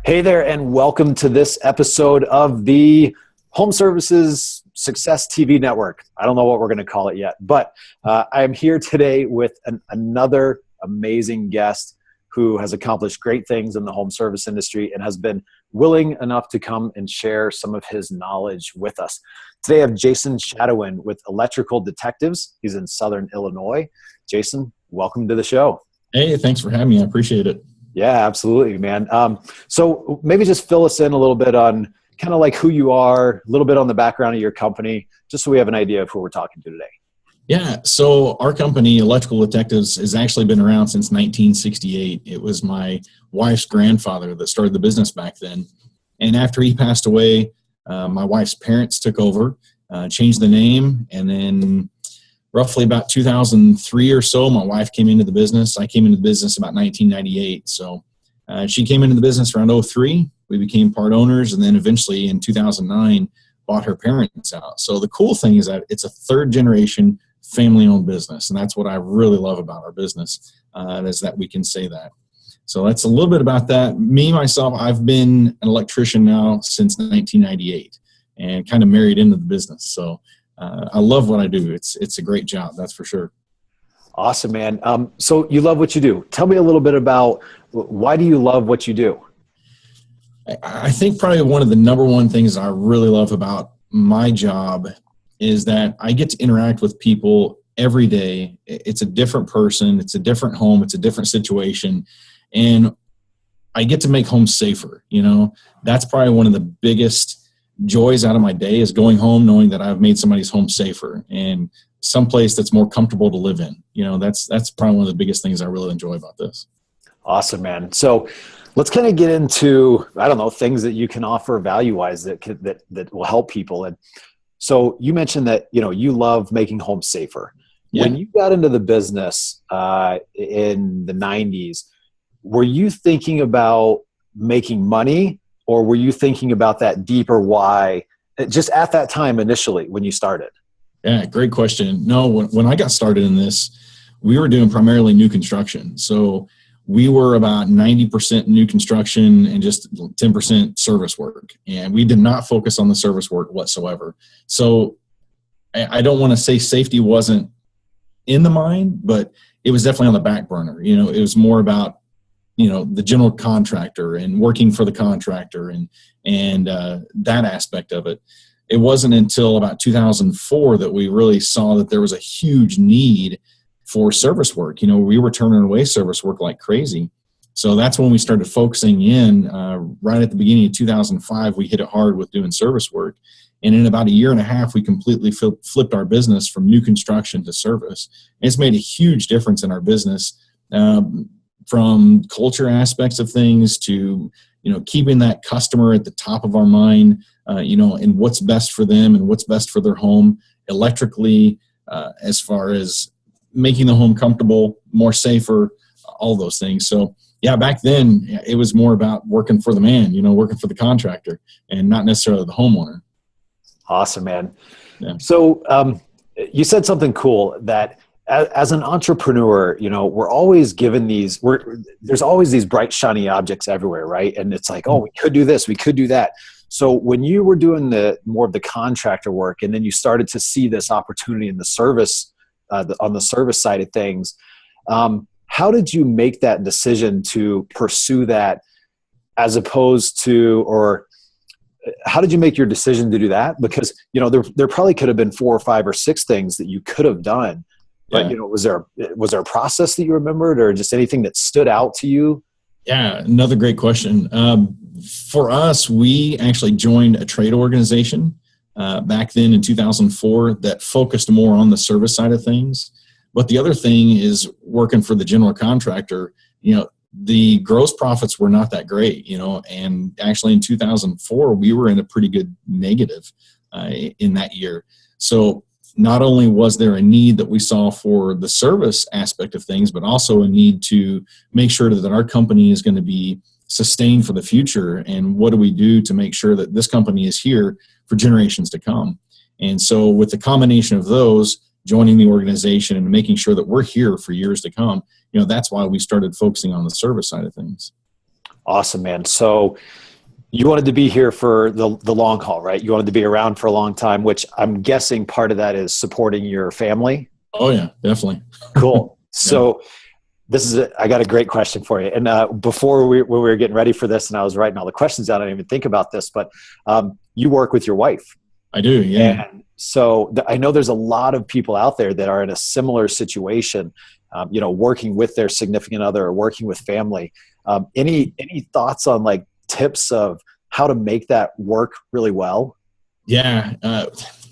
Hey there, and welcome to this episode of the Home Services Success TV Network. I don't know what we're going to call it yet, but I am here today with another amazing guest who has accomplished great things in the home service industry and has been willing enough to come and share some of his knowledge with us. Today I have Jason Shadowen with Electrical Detectives. He's in Southern Illinois. Jason, welcome to the show. Hey, thanks for having me. I appreciate it. Yeah, absolutely, man. So maybe just fill us in a little bit on kind of like who you are, a little bit on the background of your company, just so we have an idea of who we're talking to today. Yeah, so our company, Electrical Detectives, has actually been around since 1968. It was my wife's grandfather that started the business back then. And after he passed away, my wife's parents took over, changed the name, and then roughly about 2003 or so, my wife came into the business. I came into the business about 1998. So she came into the business around 2003. We became part owners, and then eventually in 2009 bought her parents out. So the cool thing is that it's a third generation family-owned business, and that's what I really love about our business, is that we can say that. So that's a little bit about that. Me, myself, I've been an electrician now since 1998 and kind of married into the business. So I love what I do. It's a great job, that's for sure. Awesome, man. So you love what you do. Tell me a little bit about why do you love what you do? I think probably one of the number one things I really love about my job is that I get to interact with people every day. It's a different person. It's a different home. It's a different situation. And I get to make homes safer. You know, that's probably one of the biggest joys out of my day is going home knowing that I've made somebody's home safer and someplace that's more comfortable to live in. You know, that's probably one of the biggest things I really enjoy about this. Awesome, man. So let's kind of get into, I don't know, things that you can offer value-wise that will help people. And so you mentioned that, you know, you love making homes safer. Yeah. When you got into the business in the 90s, were you thinking about making money, or were you thinking about that deeper why just at that time initially when you started? Yeah, great question. No, when I got started in this, we were doing primarily new construction. So we were about 90% new construction and just 10% service work. And we did not focus on the service work whatsoever. So I don't want to say safety wasn't in the mind, but it was definitely on the back burner. You know, it was more about, you know, the general contractor and working for the contractor and that aspect of it. It wasn't until about 2004 that we really saw that there was a huge need for service work. You know, we were turning away service work like crazy. So that's when we started focusing in. Right at the beginning of 2005, we hit it hard with doing service work. And in about a year and a half, we completely flipped our business from new construction to service. And it's made a huge difference in our business. From culture aspects of things to, you know, keeping that customer at the top of our mind, you know, and what's best for them and what's best for their home electrically, as far as making the home comfortable, more safer, all those things. So yeah, back then it was more about working for the man, you know, working for the contractor and not necessarily the homeowner. Awesome, man. Yeah. So you said something cool that as an entrepreneur, you know, we're always given there's always these bright, shiny objects everywhere, right? And it's like, oh, we could do this, we could do that. So when you were doing more of the contractor work, and then you started to see this opportunity in the service, on the service side of things, how did you make that decision to pursue that as opposed to, or how did you make your decision to do that? Because, you know, there probably could have been 4 or 5 or 6 things that you could have done. But, you know, was there a process that you remembered, or just anything that stood out to you? Yeah, another great question. For us, we actually joined a trade organization back then in 2004 that focused more on the service side of things. But the other thing is working for the general contractor, you know, the gross profits were not that great, you know, and actually in 2004, we were in a pretty good negative in that year. So not only was there a need that we saw for the service aspect of things, but also a need to make sure that our company is going to be sustained for the future. And what do we do to make sure that this company is here for generations to come? And so with the combination of those, joining the organization and making sure that we're here for years to come, you know, that's why we started focusing on the service side of things. Awesome, man. So you wanted to be here for the long haul, right? You wanted to be around for a long time, which I'm guessing part of that is supporting your family. Oh yeah, definitely. Cool. Yeah. So I got a great question for you. And before when we were getting ready for this and I was writing all the questions down, I didn't even think about this, but you work with your wife. I do. Yeah. And so I know there's a lot of people out there that are in a similar situation, working with their significant other or working with family. Any thoughts on like tips of how to make that work really well? Yeah.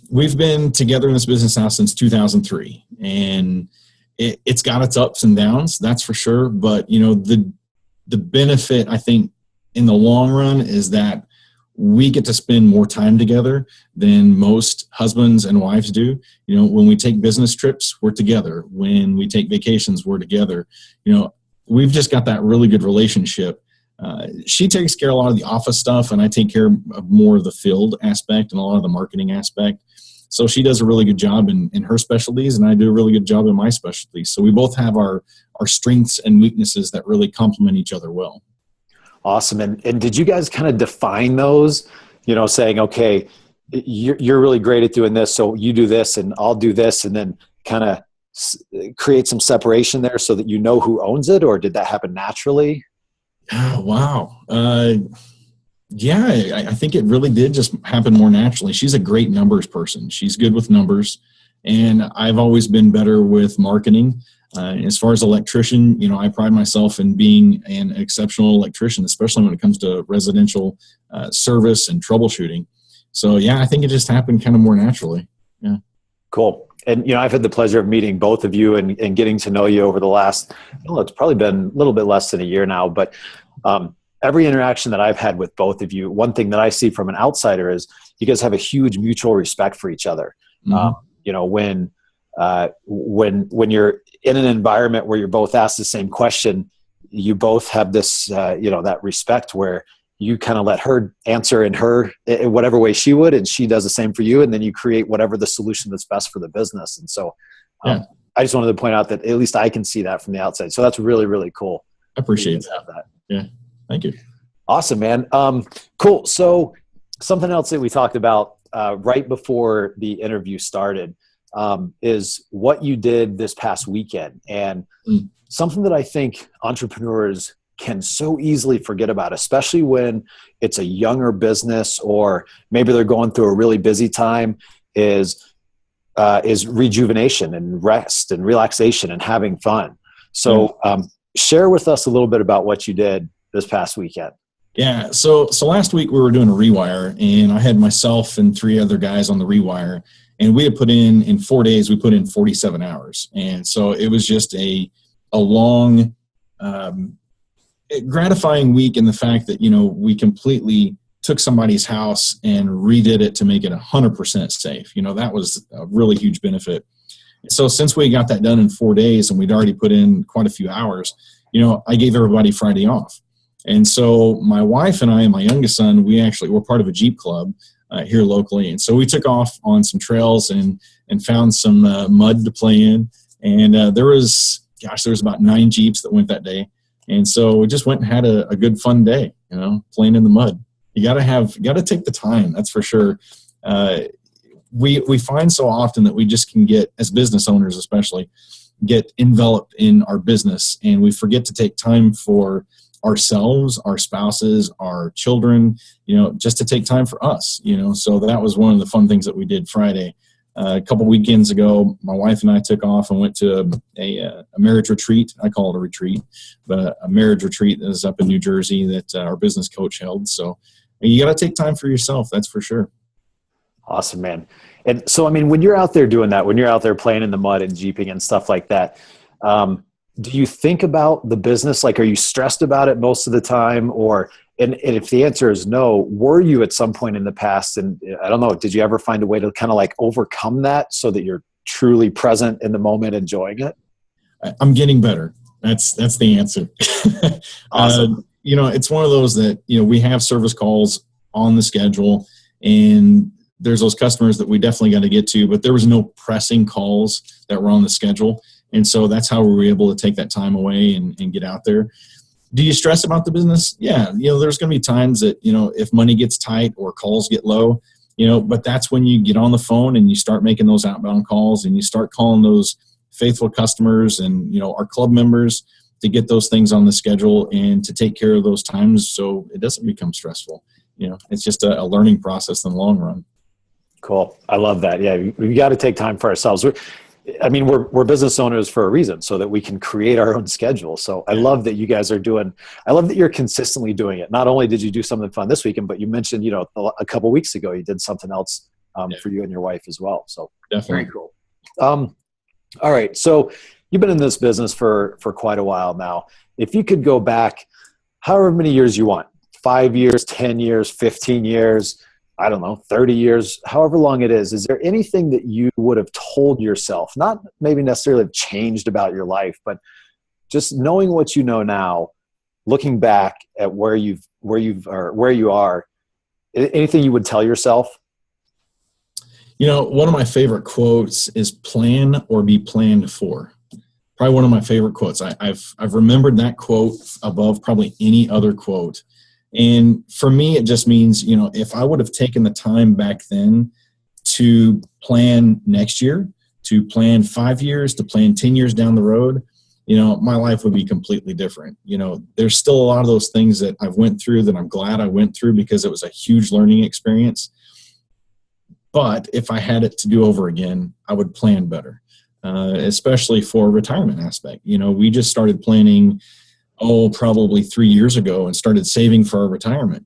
We've been together in this business now since 2003, and it's got its ups and downs, that's for sure. But the benefit, I think, in the long run is that we get to spend more time together than most husbands and wives do. When we take business trips, we're together. When we take vacations, we're together. We've just got that really good relationship. She takes care of a lot of the office stuff, and I take care of more of the field aspect and a lot of the marketing aspect. So she does a really good job in her specialties, and I do a really good job in my specialties. So we both have our strengths and weaknesses that really complement each other well. Awesome. And did you guys kind of define those, saying, okay, you're really great at doing this, so you do this and I'll do this, and then kind of create some separation there so that you know who owns it? Or did that happen naturally? Oh, wow. Yeah, I think it really did just happen more naturally. She's a great numbers person. She's good with numbers, and I've always been better with marketing. As far as electrician, I pride myself in being an exceptional electrician, especially when it comes to residential service and troubleshooting. So, yeah, I think it just happened kind of more naturally. Yeah. Cool. And, I've had the pleasure of meeting both of you and getting to know you over the last, it's probably been a little bit less than a year now, but every interaction that I've had with both of you, one thing that I see from an outsider is you guys have a huge mutual respect for each other. Mm-hmm. When you're in an environment where you're both asked the same question, you both have this, that respect where you kind of let her answer in whatever way she would, and she does the same for you. And then you create whatever the solution that's best for the business. And so yeah. I just wanted to point out that at least I can see that from the outside. So that's really, really cool. I appreciate that. Yeah. Thank you. Awesome, man. Cool. So something else that we talked about right before the interview started is what you did this past weekend. And something that I think entrepreneurs can so easily forget about, especially when it's a younger business or maybe they're going through a really busy time, is rejuvenation and rest and relaxation and having fun. So share with us a little bit about what you did this past weekend. Yeah. So last week we were doing a rewire, and I had myself and 3 other guys on the rewire, and we had put in 4 days, we put in 47 hours. And so it was just a long, gratifying week in the fact that, we completely took somebody's house and redid it to make it 100% safe. That was a really huge benefit. So since we got that done in 4 days and we'd already put in quite a few hours, I gave everybody Friday off. And so my wife and I and my youngest son, we're part of a Jeep club here locally. And so we took off on some trails and found some mud to play in. And there was about 9 Jeeps that went that day. And so we just went and had a good fun day, playing in the mud. You got to take the time. That's for sure. We find so often that we just can get, as business owners especially, get enveloped in our business, and we forget to take time for ourselves, our spouses, our children, just to take time for us, so that was one of the fun things that we did Friday. A couple weekends ago, my wife and I took off and went to a marriage retreat. I call it a retreat, but a marriage retreat that is up in New Jersey that our business coach held. So you got to take time for yourself. That's for sure. Awesome, man. And so, when you're out there doing that, when you're out there playing in the mud and jeeping and stuff like that, do you think about the business? Like, are you stressed about it most of the time? And if the answer is no, were you at some point in the past? And I don't know, did you ever find a way to kind of like overcome that so that you're truly present in the moment, enjoying it? I'm getting better. That's the answer. Awesome. It's one of those that, we have service calls on the schedule, and there's those customers that we definitely got to get to, but there was no pressing calls that were on the schedule. And so that's how we were able to take that time away and get out there. Do you stress about the business? Yeah. There's going to be times that, if money gets tight or calls get low, but that's when you get on the phone and you start making those outbound calls and you start calling those faithful customers and, our club members to get those things on the schedule and to take care of those times so it doesn't become stressful. It's just a learning process in the long run. Cool. I love that. Yeah. We got to take time for ourselves. We're business owners for a reason, so that we can create our own schedule. So I love that you guys are I love that you're consistently doing it. Not only did you do something fun this weekend, but you mentioned, a couple of weeks ago, you did something else for you and your wife as well. So definitely. Very cool. All right. So you've been in this business for quite a while now. If you could go back however many years you want, 5 years, 10 years, 15 years, I don't know, 30 years, however long it is there anything that you would have told yourself, not maybe necessarily have changed about your life, but just knowing what you know now, looking back at where you are, anything you would tell yourself? One of my favorite quotes is plan or be planned for. Probably one of my favorite quotes. I've remembered that quote above probably any other quote. And for me, it just means, if I would have taken the time back then to plan next year, to plan 5 years, to plan 10 years down the road, my life would be completely different. There's still a lot of those things that I've went through that I'm glad I went through because it was a huge learning experience. But if I had it to do over again, I would plan better, especially for retirement aspect. We just started planning probably 3 years ago and started saving for our retirement.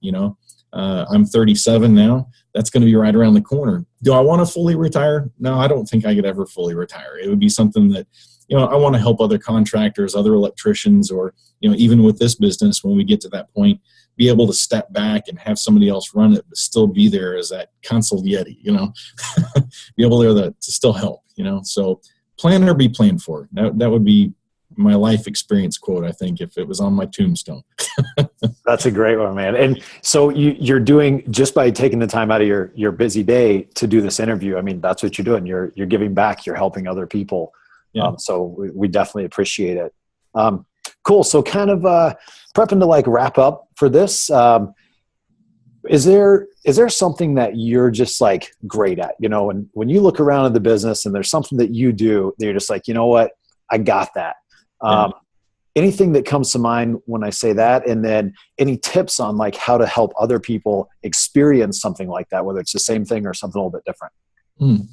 I'm 37 now. That's going to be right around the corner. Do I want to fully retire? No, I don't think I could ever fully retire. It would be something that, I want to help other contractors, other electricians, or, even with this business, when we get to that point, be able to step back and have somebody else run it, but still be there as that consigliere, be able to still help, so plan or be planned for. That would be my life experience quote, I think, if it was on my tombstone. That's a great one, man. And so you're doing, just by taking the time out of your busy day to do this interview, that's what you're doing. You're giving back, you're helping other people. Yeah. So we definitely appreciate it. Cool. So kind of prepping to wrap up for this. Is there something that you're just great at, and when you look around at the business and there's something that you do, you're just you know what, I got that. Anything that comes to mind when I say that, and then any tips on how to help other people experience something like that, whether it's the same thing or something a little bit different?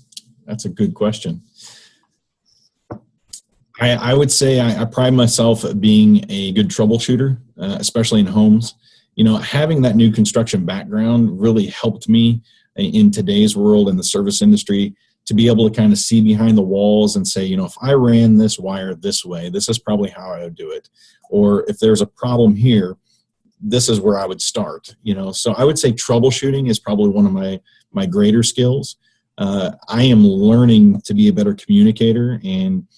That's a good question. I would say I pride myself at being a good troubleshooter, especially in homes. Having that new construction background really helped me in today's world in the service industry to be able to kind of see behind the walls and say, if I ran this wire this way, this is probably how I would do it. Or if there's a problem here, this is where I would start. So I would say troubleshooting is probably one of my greater skills. I am learning to be a better communicator and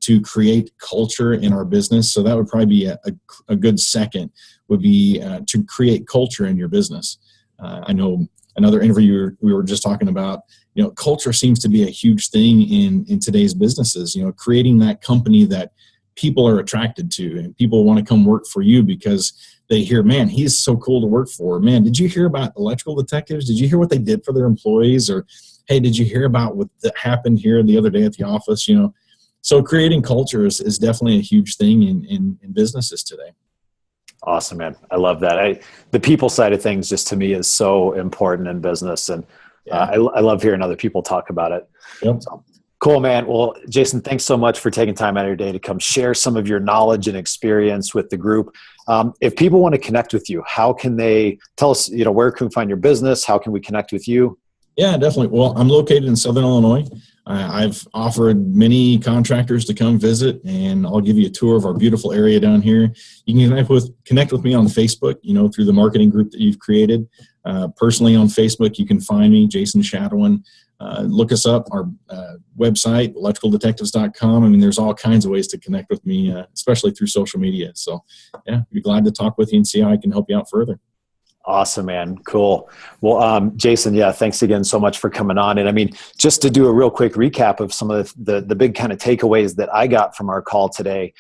to create culture in our business. So that would probably be a good second, would be to create culture in your business. I know another interview we were just talking about, culture seems to be a huge thing in today's businesses, creating that company that people are attracted to and people want to come work for you because they hear, man, he's so cool to work for. Man, did you hear about electrical detectives? Did you hear what they did for their employees? Or, hey, did you hear about what happened here the other day at the office? So creating culture is definitely a huge thing in businesses today. Awesome, man. I love that. The people side of things just to me is so important in business. And I love hearing other people talk about it. Yep. So, cool, man. Well, Jason, thanks so much for taking time out of your day to come share some of your knowledge and experience with the group. If people want to connect with you, how can they tell us, where can we find your business? How can we connect with you? Yeah, definitely. Well, I'm located in Southern Illinois. I've offered many contractors to come visit, and I'll give you a tour of our beautiful area down here. You can connect with me on Facebook, through the marketing group that you've created. Personally on Facebook, you can find me, Jason Shadowen. Look us up, our website, electricaldetectives.com. There's all kinds of ways to connect with me, especially through social media. So, yeah, I'd be glad to talk with you and see how I can help you out further. Awesome, man. Cool. Well, Jason, thanks again so much for coming on. And just to do a real quick recap of some of the big kind of takeaways that I got from our call today,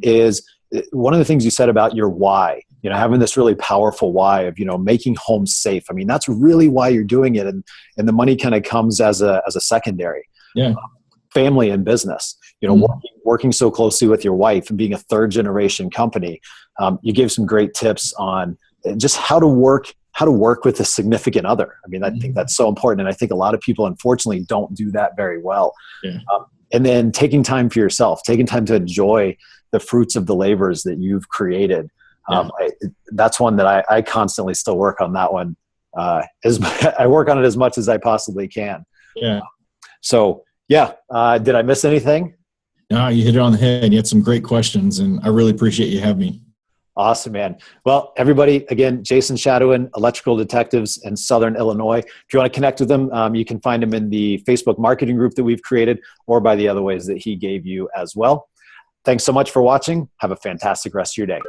is one of the things you said about your why, having this really powerful why of, making homes safe. I mean, that's really why you're doing it. And the money kind of comes as a secondary. Yeah. Family and business, working so closely with your wife and being a third generation company. You gave some great tips on just how to work with a significant other. I mean, I think that's so important. And I think a lot of people, unfortunately, don't do that very well. Yeah. And then taking time for yourself, taking time to enjoy the fruits of the labors that you've created. Yeah. That's one that I constantly still work on that one. I work on it as much as I possibly can. Yeah. So yeah. Did I miss anything? No, you hit it on the head. You had some great questions, and I really appreciate you having me. Awesome, man. Well, everybody, again, Jason Shadowen, Electrical Detectives in Southern Illinois. If you want to connect with him, you can find him in the Facebook marketing group that we've created or by the other ways that he gave you as well. Thanks so much for watching. Have a fantastic rest of your day.